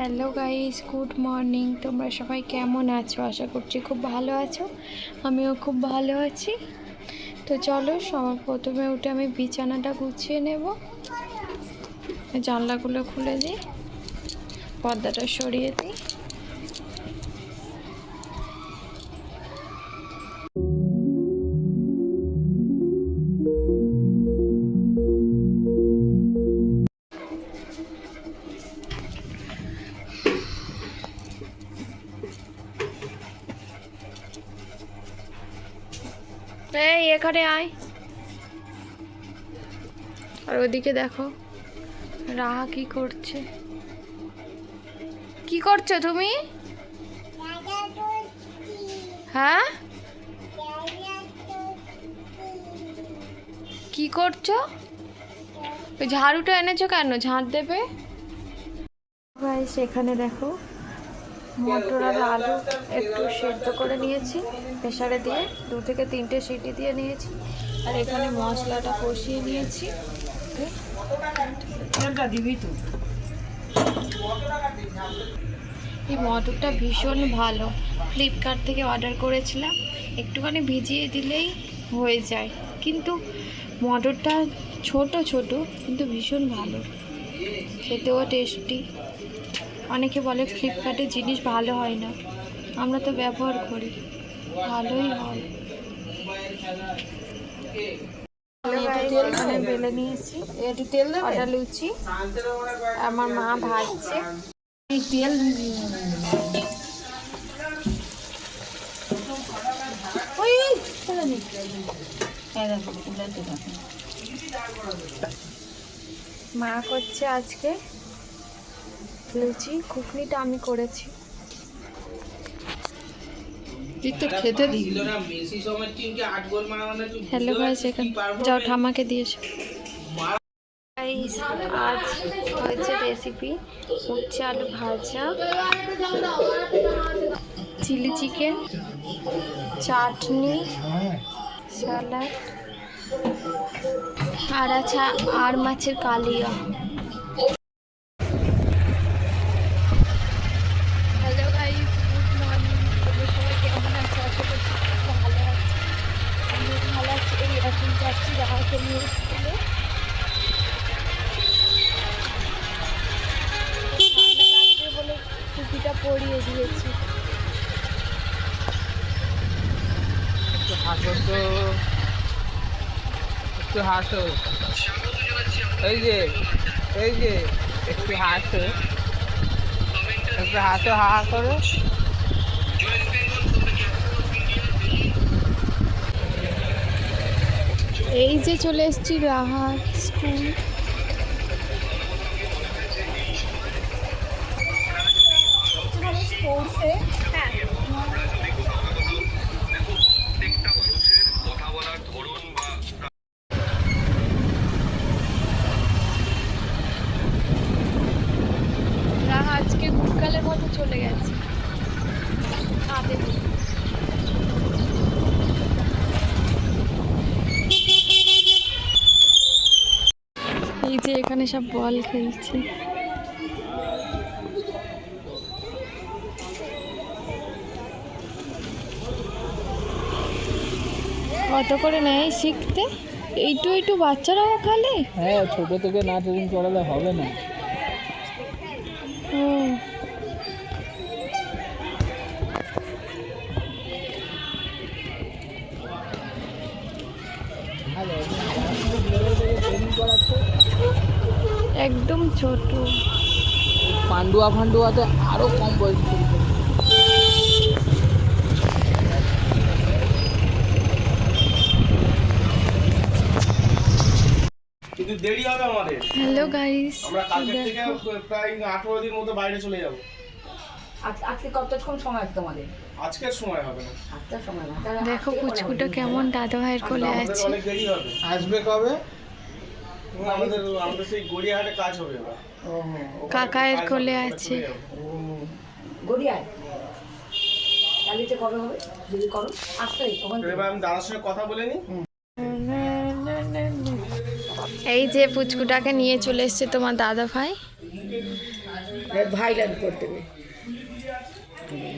Hello guys, good morning. তোমরা সবাই কেমন আছো? আশা করছি খুব ভালো আছো। আমিও খুব ভালো আছি। তো চলো, সবার প্রথমে উঠে আমি বিছানাটা গুছিয়ে নেব। জানলাগুলো খুলে দিই, পর্দাটা সরিয়ে দিই। এই এখানে আয়। আর ওদিকে দেখো রাহা কি করছে। কি করছো তুমি? হ্যাঁ, কি করছো? ওই ঝাড়ুটা এনেছো কেন? ঝাড় দেবে। গাইস, এখানে দেখো মটর আর আলু একটু সেদ্ধ করে নিয়েছি প্রেসারে দিয়ে, 2 থেকে 3টে সিটি দিয়ে নিয়েছি। আর এখানে মশলাটা কষিয়ে নিয়েছি। এই মটরটা ভীষণ ভালো, ফ্লিপকার্ট থেকে অর্ডার করেছিলাম। একটুখানি ভিজিয়ে দিলেই হয়ে যায়, কিন্তু মটরটা ছোট ছোট কিন্তু ভীষণ ভালো, খেতেও টেস্টি। অনেকে বলে ফ্লিপকার্টের জিনিস ভালো হয় না, আমরা তো ব্যবহার করি, ভালোই হয়। এখানে বেলে নিয়েছি কটা লুচি, আমার মা ভাজছে। তেল মা করছে আজকে লুচি, ঘুগনিটা আমি করেছি। হ্যালো গাইস, যাও ঠাম্মাকে দিয়েছো। আজ হয়েছে রেসিপি উচ্ছে আলু ভাজা, চিলি চিকেন, চাটনি, স্যালাড আর আছে আর মাছের কালিয়া। Hello guys, good morning. তোমরা সবাই কেমন আছো? আশা করছি ভালো আছি, আমি ভালো আছি। এই এখন যাচ্ছি রাহাকে নিয়ে স্কুলে। বলে টুপিটা পরিয়ে দিয়েছি। একটু হাসো তো, একটু হাসো। এই যে একটু হাসো, একটু হাসো, হা করো। এই যে চলে এসেছি রাহার স্কুল। রাহা আজকে গুটকালের মতো চলে গেছে। এই যে এখানে সব বল খেলছে। কত করে নেয় শিখতে? এইটু বাচ্চারাও খেলে? হ্যাঁ, ছোট থেকে না ট্রেনিং করালে হবে না। ও, একদম ছোট। ফান্ডুয়াতে আরো কম বয়স। কিন্তু দেরি হবে আমাদের। হ্যালো গাইস, আমরা কালকে থেকে প্রায় 18 দিন মতো বাইরে চলে যাব। আজকে কতক্ষণ সময় আছে তোমাদের? আজকের সময় হবে না, আজকের সময় না। দেখো পুচকুটা কেমন দাদা ভাইয়ের কোলে আমাদের আছে। অনেক দেরি হবে। আসবে কবে? আমাদের সেই গড়িয়াহাটে কাজ হবে এবার। কাকায়ের কোলে আছে। গড়িয়ায় কালিতে কবে হবে? যদি করো আসতে তখন এবার আমি দাদার সঙ্গে কথা বলে নিই। এই যে পুচকুটাকে নিয়ে চলে এসছে তোমার দাদা ভাই। ভাইরাল করতে হবে।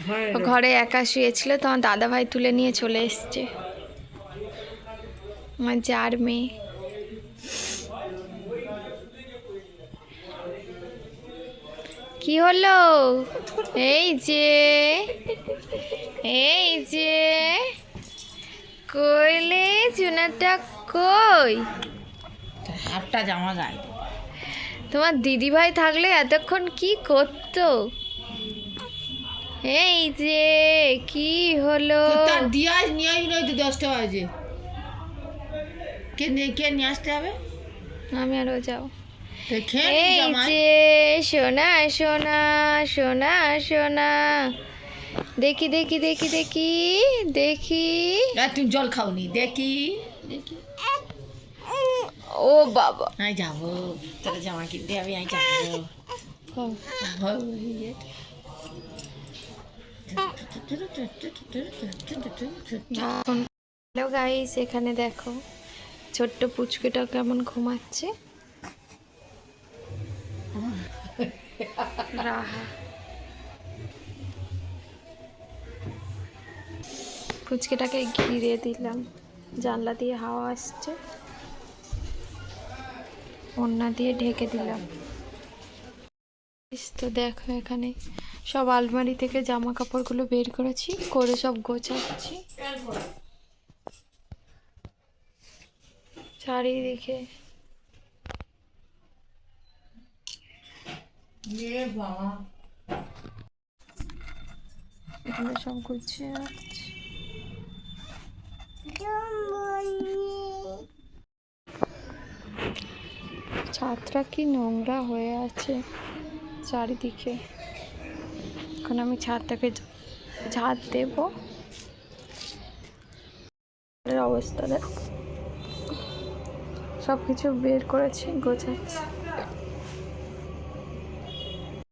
হ্যাঁ ও ঘরে একা শুয়েছিল, তোমার দাদা ভাই তুলে নিয়ে চলে এসছে, আমার যার মেয়ে। কি হলো? এই যে এই যে কইলে চুনাটা কই? হাফটা জামা গায়ে তোমার দিদি ভাই থাকলে এতক্ষণ কি করতো? এই যে কি হলো? তার দিয়ে আজ নিয়ে আসবি, নয়তো 10টা বাজে। কে নিয়ে আসতে হবে? আমি আরো যাও। তো খেয়ে নি এই জামাই। যে সোনা সোনা সোনা সোনা, দেখি দেখি দেখি দেখি দেখি। আর তুমি জল খাওনি, দেখি দেখি। ও বাবা, আমি যাবো, তোর জামা কিনতে আমি যাবো। হ্যালো গাইস, এখানে দেখো ছোট্ট পুচকুটা কেমন ঘুমাচ্ছে। রাহা পুচকেটাকে ঘিরে দিলাম, জানলা দিয়ে হাওয়া আসছে, ওড়না দিয়ে ঢেকে দিলাম। তো দেখো এখানে সব আলমারি থেকে জামা কাপড়গুলো বের করেছি, করে সব গোছাচ্ছি চারিদিকে। এগুলো সব গুছিয়ে রাখছি। ছাদটা কি নোংরা হয়ে আছে চারিদিকে। এখন আমি ছাদটাকে ঝাড় দেব। অবস্থা দেখো, সব কিছু বের করেছি, গোছাচ্ছি।